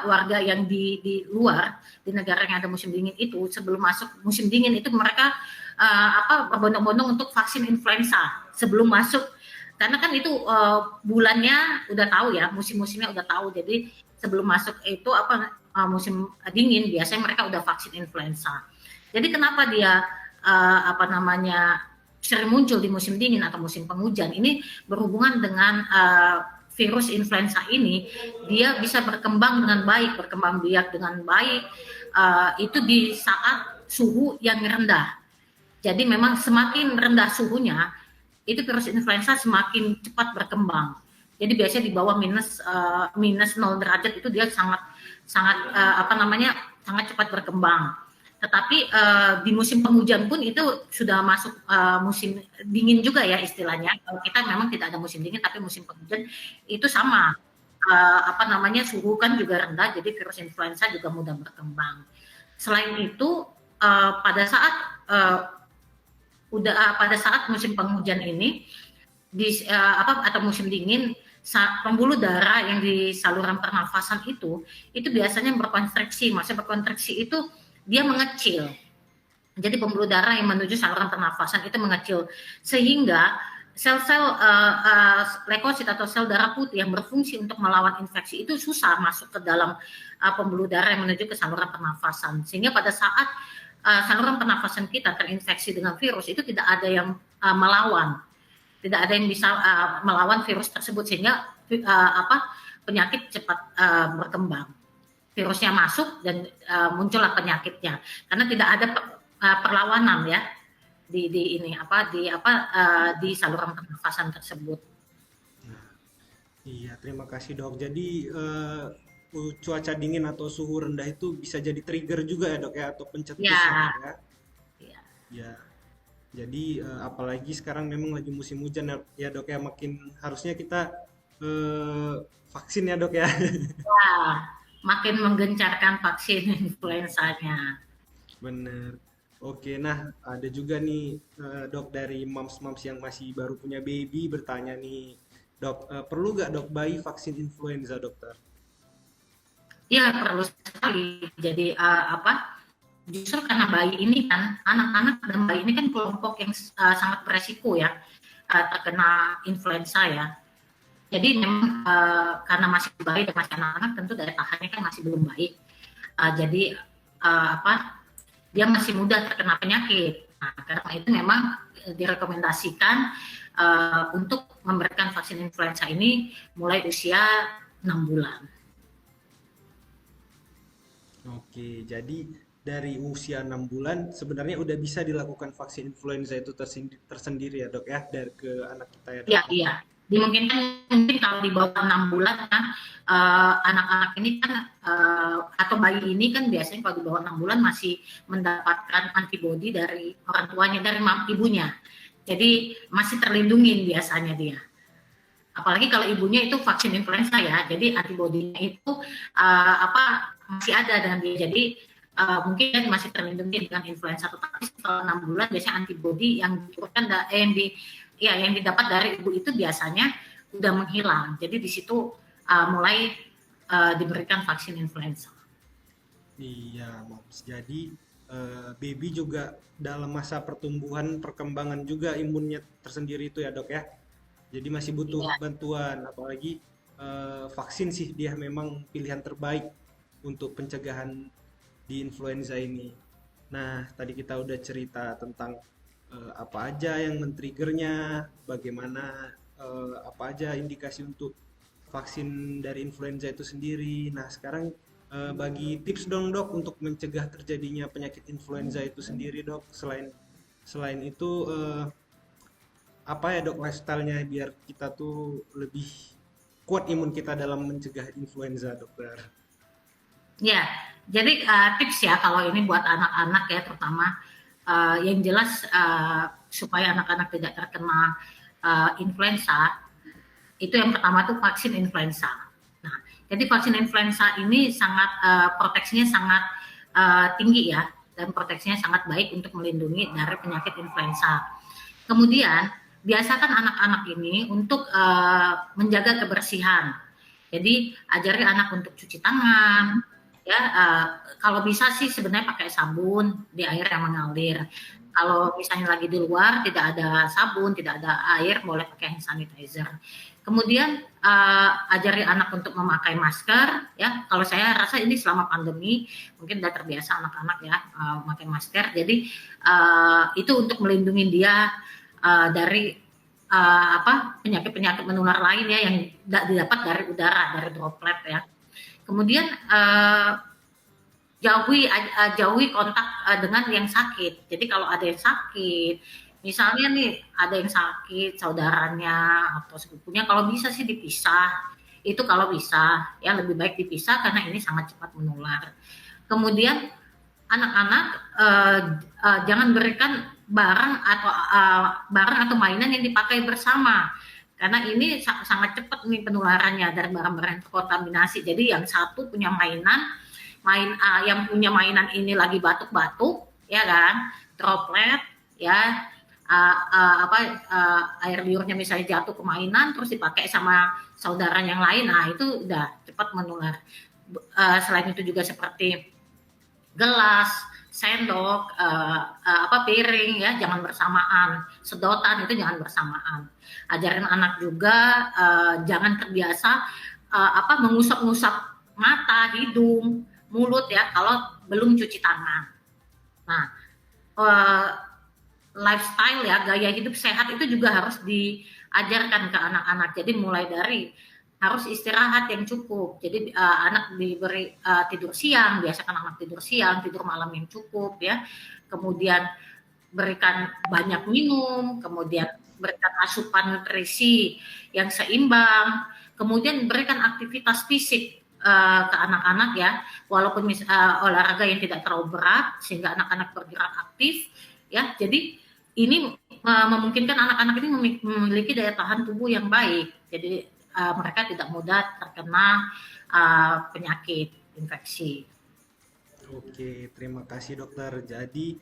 warga yang di luar di negara yang ada musim dingin itu sebelum masuk musim dingin itu mereka berbondong-bondong untuk vaksin influenza sebelum masuk, karena kan itu bulannya udah tahu ya, musim-musimnya udah tahu, jadi sebelum masuk itu musim dingin biasanya mereka udah vaksin influenza. Jadi kenapa dia sering muncul di musim dingin atau musim penghujan ini berhubungan dengan virus influenza ini, dia bisa berkembang dengan baik, berkembang biak dengan baik itu di saat suhu yang rendah. Jadi memang semakin rendah suhunya, itu virus influenza semakin cepat berkembang. Jadi biasanya di bawah minus 0 derajat itu dia sangat cepat berkembang. Tetapi di musim penghujan pun itu sudah masuk musim dingin juga ya istilahnya. Kalau kita memang tidak ada musim dingin, tapi musim penghujan itu sama. Suhu kan juga rendah, jadi virus influenza juga mudah berkembang. Selain itu pada saat musim penghujan ini atau musim dingin, pembuluh darah yang di saluran pernafasan itu biasanya berkonstriksi. Maksudnya berkonstriksi itu dia mengecil. Jadi pembuluh darah yang menuju saluran pernafasan itu mengecil, sehingga sel-sel leukosit atau sel darah putih yang berfungsi untuk melawan infeksi itu susah masuk ke dalam pembuluh darah yang menuju ke saluran pernafasan. Sehingga pada saat saluran pernafasan kita terinfeksi dengan virus itu tidak ada yang melawan, tidak ada yang bisa melawan virus tersebut sehingga penyakit cepat berkembang. Virusnya masuk dan muncullah penyakitnya karena tidak ada perlawanan ya di saluran pernafasan tersebut. Iya, terima kasih dok. Jadi cuaca dingin atau suhu rendah itu bisa jadi trigger juga ya dok ya, atau pencetus ya Ya, dok ya. ya, Ya, jadi apalagi sekarang memang lagi musim hujan ya, ya dok ya, makin harusnya kita eh, vaksin ya dok ya. ya, makin menggencarkan vaksin influenzanya. Bener. Oke, nah ada juga nih dok dari moms-moms yang masih baru punya baby bertanya nih, dok perlu nggak dok bayi vaksin influenza dokter? Ya perlu sekali. Jadi justru karena bayi ini kan anak-anak dan bayi ini kan kelompok yang sangat beresiko ya terkena influenza ya. Jadi memang karena masih bayi dan masih anak-anak tentu daya tahannya kan masih belum baik. Jadi dia masih mudah terkena penyakit. Nah, karena itu memang direkomendasikan untuk memberikan vaksin influenza ini mulai usia 6 bulan. Oke, jadi dari usia 6 bulan sebenarnya udah bisa dilakukan vaksin influenza itu tersendiri ya dok ya, dari ke anak kita ya dok. Iya, iya. Dimungkinkan mungkin kalau di bawah 6 bulan kan anak-anak ini kan atau bayi ini kan biasanya kalau di bawah 6 bulan masih mendapatkan antibodi dari orang tuanya, dari ibunya. Jadi masih terlindungi biasanya dia. Apalagi kalau ibunya itu vaksin influenza ya, jadi antibodinya itu masih ada dengan dia. Jadi mungkin masih terlindungi dengan influenza, tetapi setelah 6 bulan biasanya antibodi yang diturunkan yang didapat dari ibu itu biasanya udah menghilang. Jadi di situ mulai diberikan vaksin influenza. Iya, moms. Jadi baby juga dalam masa pertumbuhan perkembangan juga imunnya tersendiri itu ya dok ya. Jadi masih butuh Ya, bantuan, apalagi vaksin sih dia memang pilihan terbaik untuk pencegahan di influenza ini. Nah, tadi kita udah cerita tentang apa aja yang men-triggernya, bagaimana apa aja indikasi untuk vaksin dari influenza itu sendiri. Nah, sekarang bagi tips dong dok untuk mencegah terjadinya penyakit influenza itu sendiri dok. Selain selain itu apa ya dok lifestyle-nya biar kita tuh lebih kuat imun kita dalam mencegah influenza dokter. ya. Jadi tips ya kalau ini buat anak-anak ya terutama yang jelas supaya anak-anak tidak terkena influenza itu yang pertama tuh vaksin influenza. Nah, jadi vaksin influenza ini sangat proteksinya sangat tinggi ya dan proteksinya sangat baik untuk melindungi dari penyakit influenza. Kemudian biasakan anak-anak ini untuk menjaga kebersihan. Jadi ajari anak untuk cuci tangan, ya kalau bisa sih sebenarnya pakai sabun di air yang mengalir. Kalau misalnya lagi di luar tidak ada sabun, tidak ada air, boleh pakai hand sanitizer. Kemudian ajari anak untuk memakai masker, ya. Kalau saya rasa ini selama pandemi mungkin sudah terbiasa anak-anak ya memakai masker. Jadi itu untuk melindungi dia dari penyakit-penyakit menular lain ya yang didapat dari udara, dari droplet ya. Kemudian jauhi kontak dengan yang sakit. Jadi kalau ada yang sakit, misalnya nih ada yang sakit saudaranya atau sepupunya, kalau bisa sih dipisah. Itu kalau bisa ya lebih baik dipisah karena ini sangat cepat menular. Kemudian anak-anak jangan berikan barang atau mainan yang dipakai bersama karena ini sangat cepat nih penularannya dari barang-barang yang terkontaminasi. Jadi yang satu punya yang punya mainan ini lagi batuk-batuk, ya kan, droplet, ya, air liurnya misalnya jatuh ke mainan, terus dipakai sama saudara yang lain, nah itu udah cepat menular. Selain itu juga seperti gelas, sendok, piring ya, jangan bersamaan. Sedotan itu jangan bersamaan. Ajarin anak juga jangan terbiasa mengusap-ngusap mata, hidung, mulut ya kalau belum cuci tangan. Nah, lifestyle ya, gaya hidup sehat itu juga harus diajarkan ke anak-anak. Jadi mulai dari harus istirahat yang cukup. Jadi anak diberi tidur siang, biasakan anak tidur siang, tidur malam yang cukup ya. Kemudian berikan banyak minum, kemudian berikan asupan nutrisi yang seimbang, kemudian berikan aktivitas fisik ke anak-anak ya, walaupun olahraga yang tidak terlalu berat sehingga anak-anak bergerak aktif ya. Jadi ini memungkinkan anak-anak ini memiliki daya tahan tubuh yang baik. Jadi mereka tidak mudah terkena penyakit infeksi. Oke, terima kasih dokter. Jadi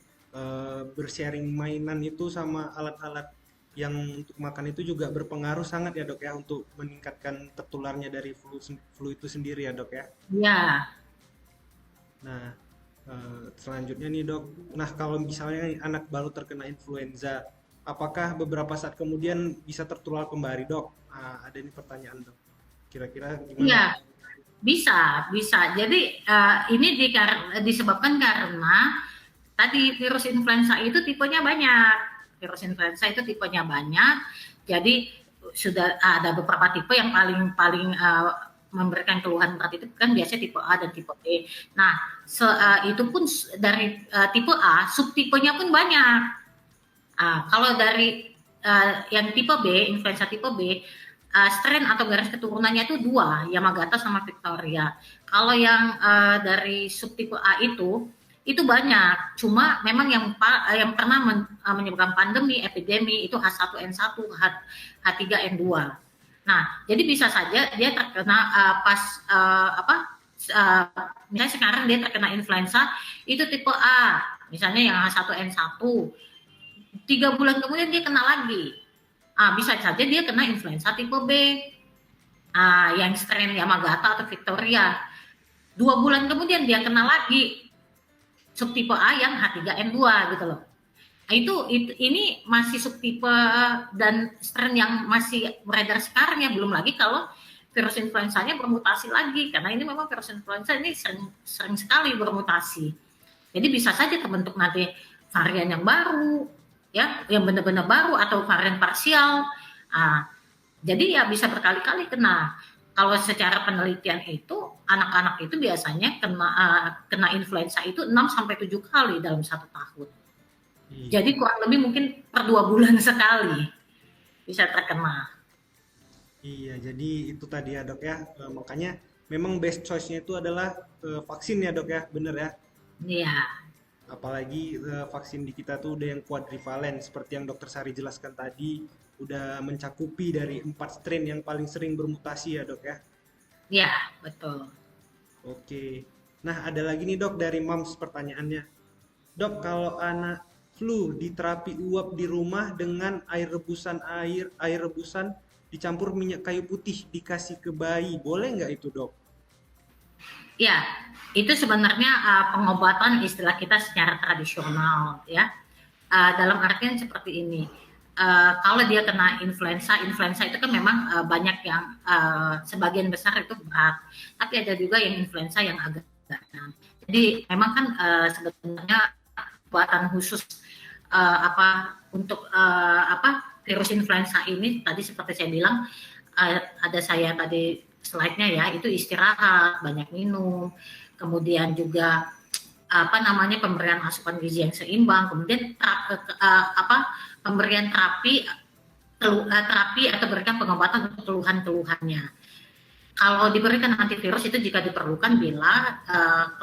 bersharing mainan itu sama alat-alat yang untuk makan itu juga berpengaruh sangat ya dok ya untuk meningkatkan tertularnya dari flu itu sendiri ya dok ya. Ya, Nah, selanjutnya nih dok, nah kalau misalnya nih anak baru terkena influenza, apakah beberapa saat kemudian bisa tertular kembali dok? Ada nih pertanyaan dok. Kira-kira gimana? iya, bisa. Jadi ini disebabkan karena tadi virus influenza itu tipenya banyak. Virus influenza itu tipenya banyak. Jadi sudah ada beberapa tipe yang paling memberikan keluhan berat itu kan biasanya tipe A dan tipe B. Nah, itu pun dari tipe A, subtipenya pun banyak. Kalau dari yang tipe B, influenza tipe B, strain atau garis keturunannya itu 2, Yamagata sama Victoria. Kalau yang dari subtipe A itu banyak. Cuma memang yang pernah menyebabkan pandemi, epidemi itu H1N1, H3N2. Nah, jadi bisa saja dia terkena misalnya sekarang dia terkena influenza itu tipe A, misalnya yang H1N1. 3 bulan kemudian dia kena lagi. Bisa saja dia kena influenza tipe B. Yang strain Yamagata atau Victoria. 2 bulan kemudian dia kena lagi subtipe A yang H3N2 gitu loh. Ini masih subtipe dan strain yang masih beredar sekarang ya, belum lagi kalau virus influenzanya bermutasi lagi, karena ini memang virus influenza ini sering sekali bermutasi. Jadi bisa saja terbentuk nanti varian yang baru, ya, yang benar-benar baru atau varian parsial. Jadi ya bisa berkali-kali kena. Kalau secara penelitian itu anak-anak itu biasanya kena influenza itu 6-7 kali dalam 1 tahun. Jadi kurang lebih mungkin per 2 bulan sekali bisa terkena. Iya, jadi itu tadi ya dok ya. Makanya memang best choice-nya itu adalah vaksin ya dok ya, bener ya. Iya. Apalagi vaksin di kita tuh udah yang quadrivalen seperti yang dokter Sari jelaskan tadi, udah mencakupi dari 4 strain yang paling sering bermutasi ya dok ya. Iya, betul. Oke. Nah, ada lagi nih dok dari Mams pertanyaannya. Dok, kalau anak flu diterapi uap di rumah dengan air rebusan dicampur minyak kayu putih dikasih ke bayi, boleh nggak itu dok? Ya, itu sebenarnya pengobatan istilah kita secara tradisional ya. Dalam artian seperti ini. Kalau dia kena influenza itu kan memang banyak yang sebagian besar itu berat, tapi ada juga yang influenza yang agak ringan. Jadi memang kan sebenarnya buatan khusus untuk virus influenza ini tadi seperti saya bilang ada saya tadi slide-nya ya, itu istirahat, banyak minum, kemudian juga pemberian asupan gizi yang seimbang, kemudian pemberian terapi atau berikan pengobatan untuk keluhan-keluhannya. Kalau diberikan antivirus itu jika diperlukan bila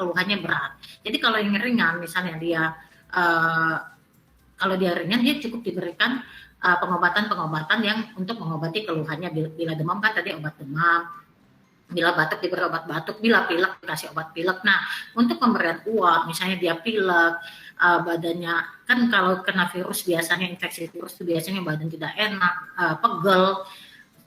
keluhannya berat. Jadi kalau yang ringan, misalnya kalau dia ringan, dia cukup diberikan pengobatan-pengobatan yang untuk mengobati keluhannya. Bila demam kan tadi obat demam, bila batuk diberi obat batuk, bila pilek dikasih obat pilek. Nah, untuk pemberian uap, misalnya dia pilek, badannya kan kalau kena virus biasanya infeksi virus itu biasanya badan tidak enak, pegel,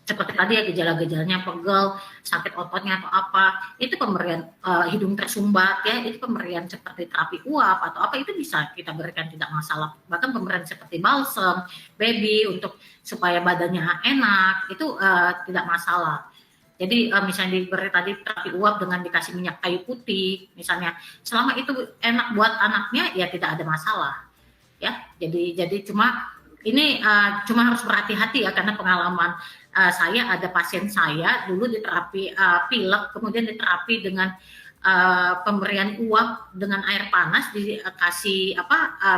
seperti tadi ya gejala-gejalanya pegel, sakit ototnya atau apa, itu pemberian hidung tersumbat ya, itu pemberian seperti terapi uap atau apa itu bisa kita berikan tidak masalah. Bahkan pemberian seperti balsem, baby untuk supaya badannya enak itu tidak masalah. Jadi misalnya diberi tadi terapi uap dengan dikasih minyak kayu putih, misalnya, selama itu enak buat anaknya ya tidak ada masalah. Ya, jadi cuma ini cuma harus berhati-hati ya karena pengalaman saya ada pasien saya dulu diterapi pilek, kemudian diterapi dengan pemberian uap dengan air panas, dikasih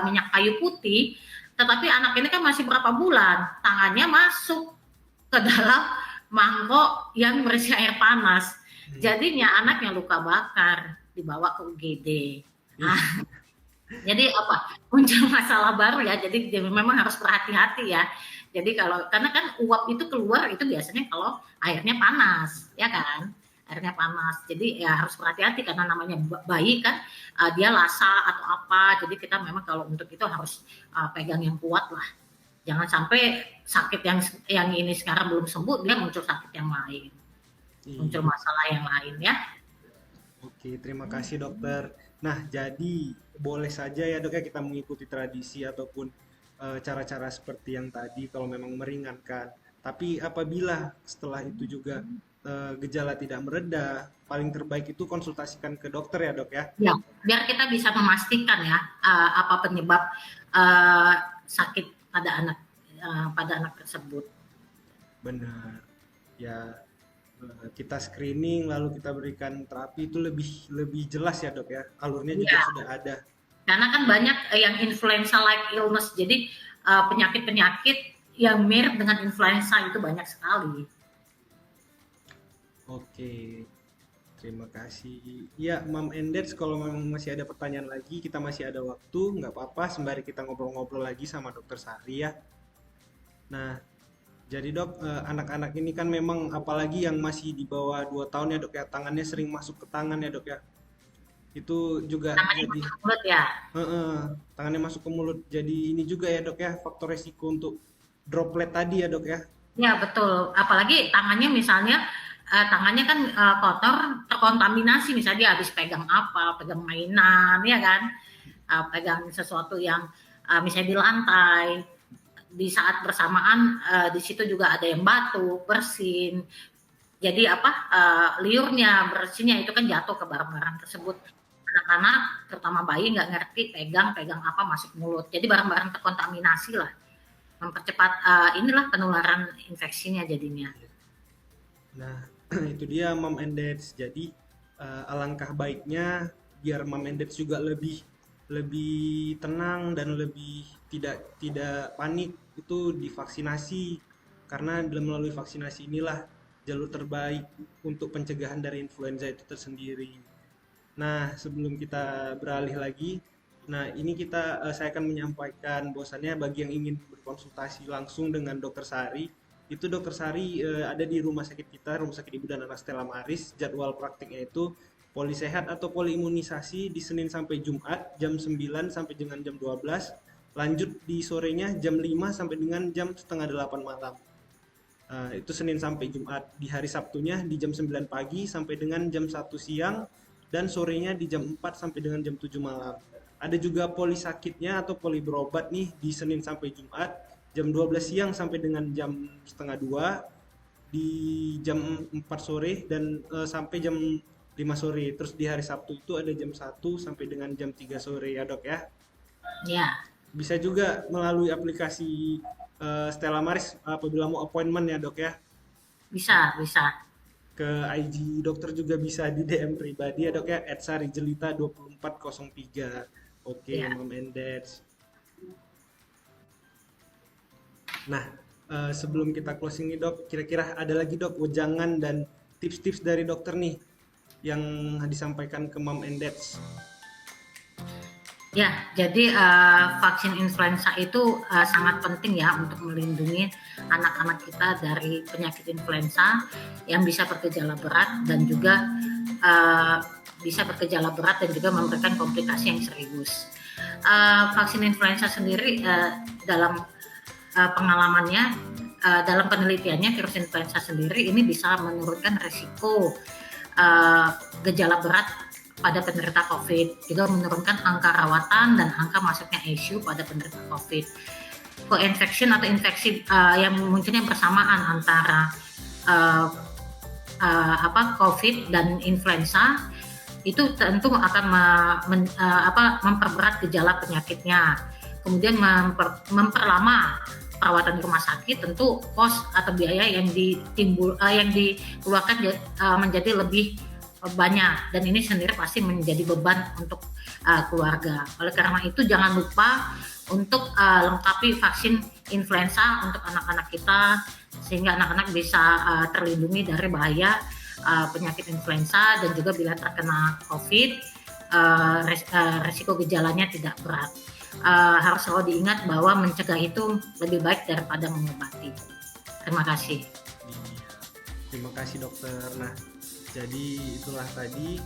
minyak kayu putih, tetapi anak ini kan masih berapa bulan, tangannya masuk ke dalam mangkok yang berisi air panas. Jadinya anaknya luka bakar, dibawa ke UGD. Nah, jadi muncul masalah baru ya. Jadi memang harus berhati-hati ya. Jadi karena kan uap itu keluar itu biasanya kalau airnya panas, ya kan? Airnya panas. Jadi ya harus berhati-hati karena namanya bayi kan dia lasa atau apa. Jadi kita memang kalau untuk itu harus pegang yang kuat lah. Jangan sampai sakit yang ini sekarang belum sembuh, dia muncul sakit yang lain, muncul masalah yang lain ya. Oke, terima kasih dokter. Nah, jadi boleh saja ya dok ya kita mengikuti tradisi ataupun cara-cara seperti yang tadi kalau memang meringankan. Tapi apabila setelah itu juga gejala tidak mereda, paling terbaik itu konsultasikan ke dokter ya dok ya. Ya, biar kita bisa memastikan ya apa penyebab sakit pada anak tersebut. Benar. Ya, kita screening lalu kita berikan terapi itu lebih jelas ya dok ya. Alurnya juga sudah ada. Karena kan banyak yang influenza-like illness, jadi penyakit-penyakit yang mirip dengan influenza itu banyak sekali. Oke, terima kasih. Ya, Mam Enders, kalau memang masih ada pertanyaan lagi, kita masih ada waktu, nggak apa-apa, sembari kita ngobrol-ngobrol lagi sama Dokter Sari ya. Nah, jadi dok, anak-anak ini kan memang apalagi yang masih di bawah 2 tahun ya dok ya, tangannya sering masuk ke tangan ya dok ya. Itu juga Tangannya jadi masuk ke mulut ya. tangannya masuk ke mulut. Jadi ini juga ya dok ya, faktor resiko untuk droplet tadi ya dok ya. Ya betul, apalagi tangannya misalnya tangannya kan kotor, terkontaminasi, misalnya dia habis pegang pegang mainan ya kan, pegang sesuatu yang misalnya di lantai, di saat bersamaan di situ juga ada yang batuk, bersin, jadi liurnya, bersihnya itu kan jatuh ke barang-barang tersebut. Anak-anak terutama bayi nggak ngerti pegang masuk mulut, jadi barang-barang terkontaminasi lah, mempercepat inilah penularan infeksinya jadinya. Nah, itu dia Mam Enders. Jadi alangkah baiknya biar Mam Enders juga lebih tenang dan lebih tidak panik itu divaksinasi, karena melalui vaksinasi inilah jalur terbaik untuk pencegahan dari influenza itu tersendiri. Nah, sebelum kita beralih lagi, nah ini saya akan menyampaikan bahwasannya bagi yang ingin berkonsultasi langsung dengan Dokter Sari, itu Dokter Sari ada di rumah sakit kita, Rumah Sakit Ibu dan Anak Stella Maris. Jadwal praktiknya itu poli sehat atau poli imunisasi di Senin sampai Jumat jam 9 sampai dengan jam 12. Lanjut di sorenya jam 5 sampai dengan jam setengah 8 malam. Itu Senin sampai Jumat. Di hari Sabtunya di jam 9 pagi sampai dengan jam 1 siang. Dan sorenya di jam 4 sampai dengan jam 7 malam. Ada juga poli sakitnya atau poli berobat nih di Senin sampai Jumat. Jam 12 siang sampai dengan jam setengah 2. Di jam 4 sore dan sampai jam 5 sore. Terus di hari Sabtu itu ada jam 1 sampai dengan jam 3 sore ya dok ya. Ya. Bisa juga melalui aplikasi Stella Maris apabila mau appointment ya dok ya. Bisa. Ke IG dokter juga bisa di DM pribadi ya dok ya, @sarijelita2403. Oke, ya. Mam Enders. Nah, sebelum kita closing nih dok, kira-kira ada lagi dok wejangan dan tips-tips dari dokter nih yang disampaikan ke Mam Enders? Ya, jadi vaksin influenza itu sangat penting ya untuk melindungi anak-anak kita dari penyakit influenza yang bisa bergejala berat dan juga memberikan komplikasi yang serius. Vaksin influenza sendiri dalam pengalamannya dalam penelitiannya virus influenza sendiri ini bisa menurunkan resiko gejala berat pada penderita COVID, juga menurunkan angka rawatan dan angka masuknya ICU pada penderita COVID. Co-infection atau infeksi yang munculnya bersamaan antara COVID dan influenza itu tentu akan memperberat gejala penyakitnya, kemudian memperlama perawatan di rumah sakit. Tentu kos atau biaya yang dikeluarkan menjadi lebih banyak, dan ini sendiri pasti menjadi beban untuk keluarga. Oleh karena itu jangan lupa untuk lengkapi vaksin influenza untuk anak-anak kita, sehingga anak-anak bisa terlindungi dari bahaya penyakit influenza, dan juga bila terkena COVID resiko gejalanya tidak berat. Harus selalu diingat bahwa mencegah itu lebih baik daripada mengobati. Terima kasih. Terima kasih dokter. Nah, jadi itulah tadi,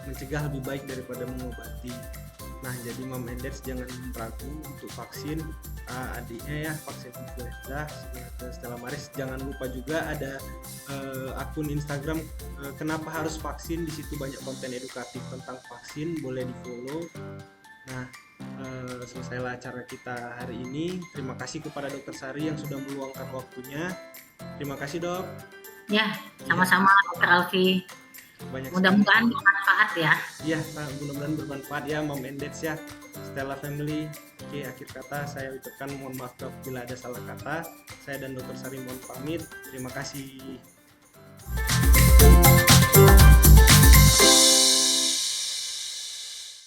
mencegah lebih baik daripada mengobati. Nah, jadi Mom and Dads jangan ragu untuk vaksin adiknya ya, vaksin influenza Stella Maris. Jangan lupa juga ada akun Instagram kenapa harus vaksin, di situ banyak konten edukatif tentang vaksin, boleh di-follow. Nah, selesailah acara kita hari ini. Terima kasih kepada Dokter Sari yang sudah meluangkan waktunya. Terima kasih, Dok. Ya, sama-sama Dokter Alfi. Mudah-mudahan bermanfaat ya. Iya, mudah-mudahan bermanfaat ya Mom and Dads ya, Stella Family. Oke, akhir kata saya ucapkan mohon maaf bila ada salah kata. Saya dan Dokter Sari mohon pamit. Terima kasih.